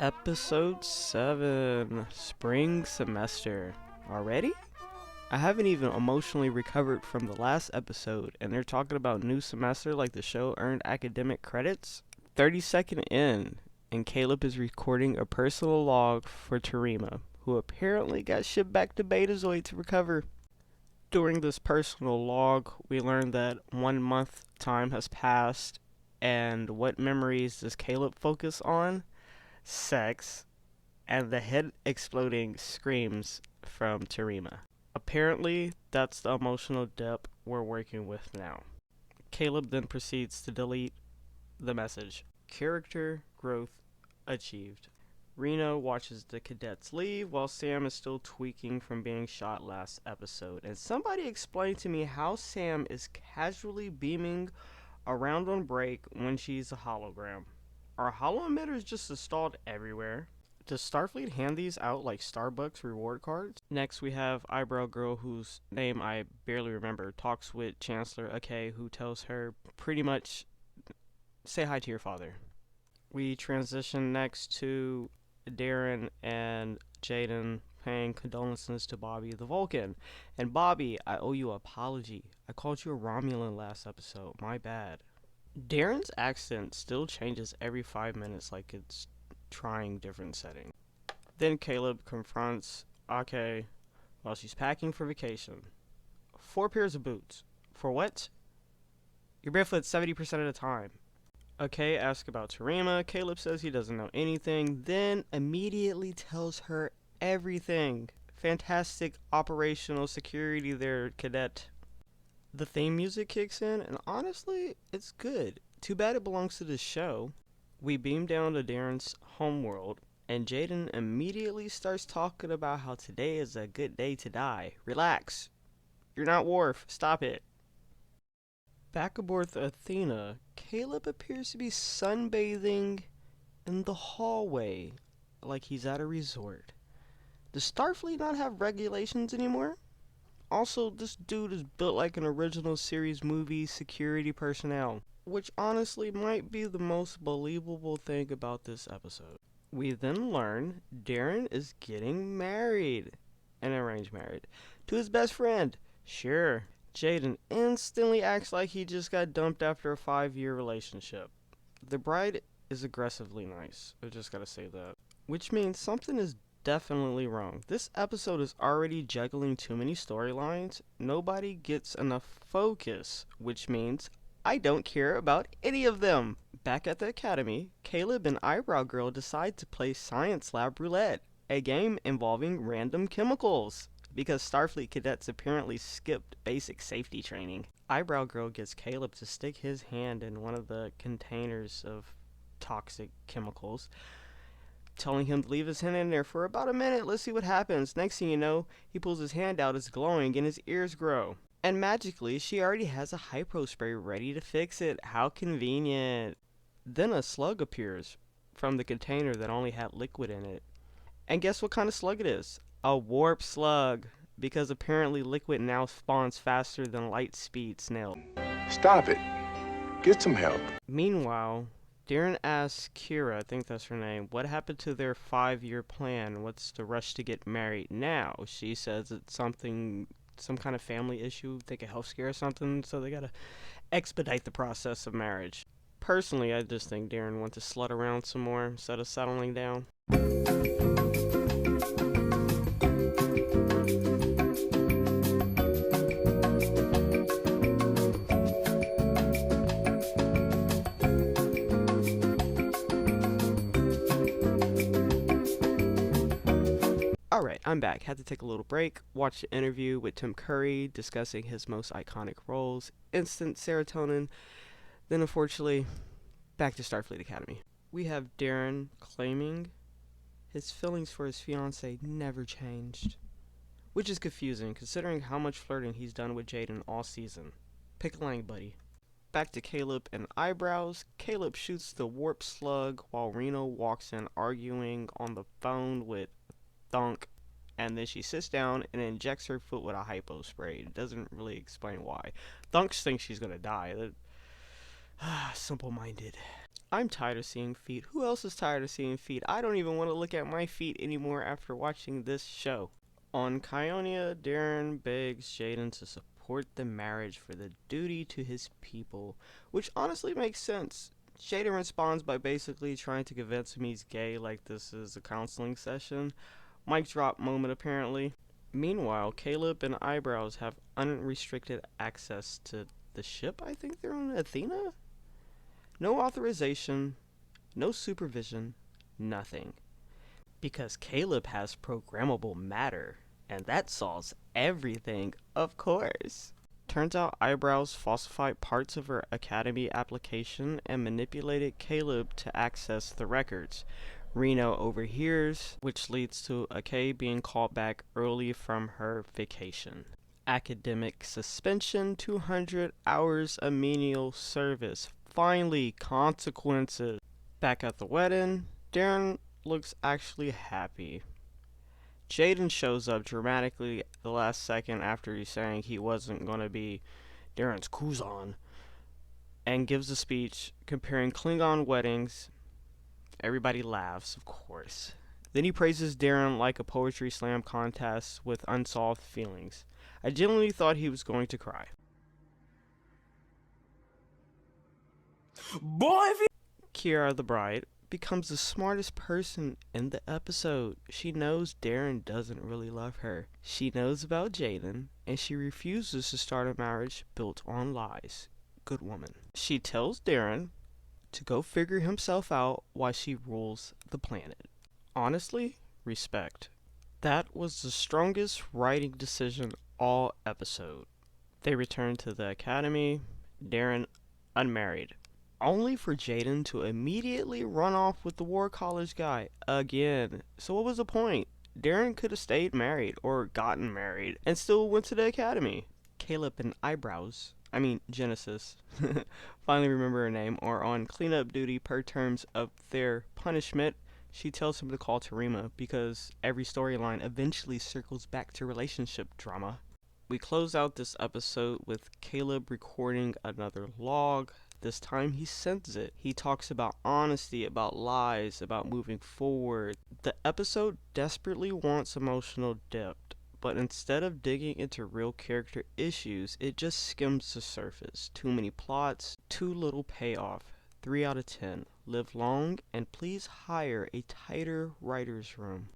Episode 7 Spring Semester. Already? I haven't even emotionally recovered from the last episode, and they're talking about new semester like the show earned academic credits? 32nd in, and Caleb is recording a personal log for Terima, who apparently got shipped back to Betazoid to recover. During this personal log, we learn that 1 month time has passed, and what memories does Caleb focus on? Sex, and the head exploding screams from Terima. Apparently, that's the emotional depth we're working with now. Caleb then proceeds to delete the message. Character growth achieved. Reno watches the cadets leave while Sam is still tweaking from being shot last episode. And somebody explain to me how Sam is casually beaming around on break when she's a hologram. Are holo emitters just installed everywhere? Does Starfleet hand these out like Starbucks reward cards? Next, we have Eyebrow Girl, whose name I barely remember, talks with Chancellor Akay, who tells her pretty much, say hi to your father. We transition next to Darren and Jaden paying condolences to Bobby the Vulcan. And Bobby, I owe you an apology. I called you a Romulan last episode. My bad. Darren's accent still changes every 5 minutes like it's trying different settings. Then Caleb confronts Ake while she's packing for vacation. 4 pairs of boots. For what? You're barefoot 70% of the time. Ake asks about Terima. Caleb says he doesn't know anything, then immediately tells her everything. Fantastic operational security there, cadet. The theme music kicks in, and honestly, it's good. Too bad it belongs to the show. We beam down to Darren's homeworld, and Jaden immediately starts talking about how today is a good day to die. Relax. You're not Worf. Stop it. Back aboard the Athena, Caleb appears to be sunbathing in the hallway like he's at a resort. Does Starfleet not have regulations anymore? Also, this dude is built like an original series movie security personnel, which honestly might be the most believable thing about this episode. We then learn Darren is getting married, an arranged marriage, to his best friend. Sure, Jaden instantly acts like he just got dumped after a 5 year relationship. The bride is aggressively nice, I just gotta say that. Which means something is definitely wrong. This episode is already juggling too many storylines. Nobody gets enough focus, which means I don't care about any of them. Back at the academy, Caleb and Eyebrow Girl decide to play Science Lab Roulette, a game involving random chemicals, because Starfleet cadets apparently skipped basic safety training. Eyebrow Girl gets Caleb to stick his hand in one of the containers of toxic chemicals, telling him to leave his hand in there for about a minute. Let's see what happens. Next thing you know, he pulls his hand out, it's glowing, and his ears grow. And magically, she already has a hypo spray ready to fix it. How convenient. Then a slug appears from the container that only had liquid in it. And guess what kind of slug it is? A warp slug. Because apparently liquid now spawns faster than light speed snail. Stop it. Get some help. Meanwhile, Darren asks Kira, I think that's her name, what happened to their 5 year plan? What's the rush to get married now? She says it's something, some kind of family issue, think a health scare or something, so they gotta expedite the process of marriage. Personally, I just think Darren wants to slut around some more instead of settling down. Alright, I'm back. Had to take a little break, watch the interview with Tim Curry discussing his most iconic roles, instant serotonin, then unfortunately, back to Starfleet Academy. We have Darren claiming his feelings for his fiancée never changed, which is confusing considering how much flirting he's done with Jaden all season. Pick a lane, buddy. Back to Caleb and Eyebrows. Caleb shoots the warp slug while Reno walks in arguing on the phone with Thunk, and then she sits down and injects her foot with a hypo spray. It doesn't really explain why. Thunk thinks she's gonna die. Simple-minded. I'm tired of seeing feet. Who else is tired of seeing feet? I don't even want to look at my feet anymore after watching this show. On Kionia, Darren begs Jaden to support the marriage for the duty to his people, which honestly makes sense. Jaden responds by basically trying to convince him he's gay like this is a counseling session. Mic drop moment apparently. Meanwhile, Caleb and Eyebrows have unrestricted access to the ship. I think they're on Athena? No authorization, no supervision, nothing. Because Caleb has programmable matter, and that solves everything, of course. Turns out Eyebrows falsified parts of her Academy application and manipulated Caleb to access the records. Reno overhears, which leads to Akay being called back early from her vacation. Academic suspension, 200 hours of menial service. Finally, consequences. Back at the wedding, Darren looks actually happy. Jaden shows up dramatically the last second after he's saying he wasn't going to be Darren's Kuzan and gives a speech comparing Klingon weddings. Everybody laughs, of course. Then he praises Darren like a poetry slam contest with unsolved feelings. I genuinely thought he was going to cry. Boy, if you Kiara, the bride, becomes the smartest person in the episode. She knows Darren doesn't really love her. She knows about Jaden, and she refuses to start a marriage built on lies. Good woman. She tells Darren to go figure himself out while she rules the planet. Honestly, respect. That was the strongest writing decision all episode. They return to the academy, Darren unmarried, only for Jaden to immediately run off with the war college guy again. So what was the point? Darren could have stayed married or gotten married and still went to the academy. Caleb and Genesis, finally remember her name, are on cleanup duty per terms of their punishment. She tells him to call Tarima because every storyline eventually circles back to relationship drama. We close out this episode with Caleb recording another log. This time he sends it. He talks about honesty, about lies, about moving forward. The episode desperately wants emotional depth, but instead of digging into real character issues, it just skims the surface. Too many plots, too little payoff. 3 out of 10. Live long and please hire a tighter writer's room.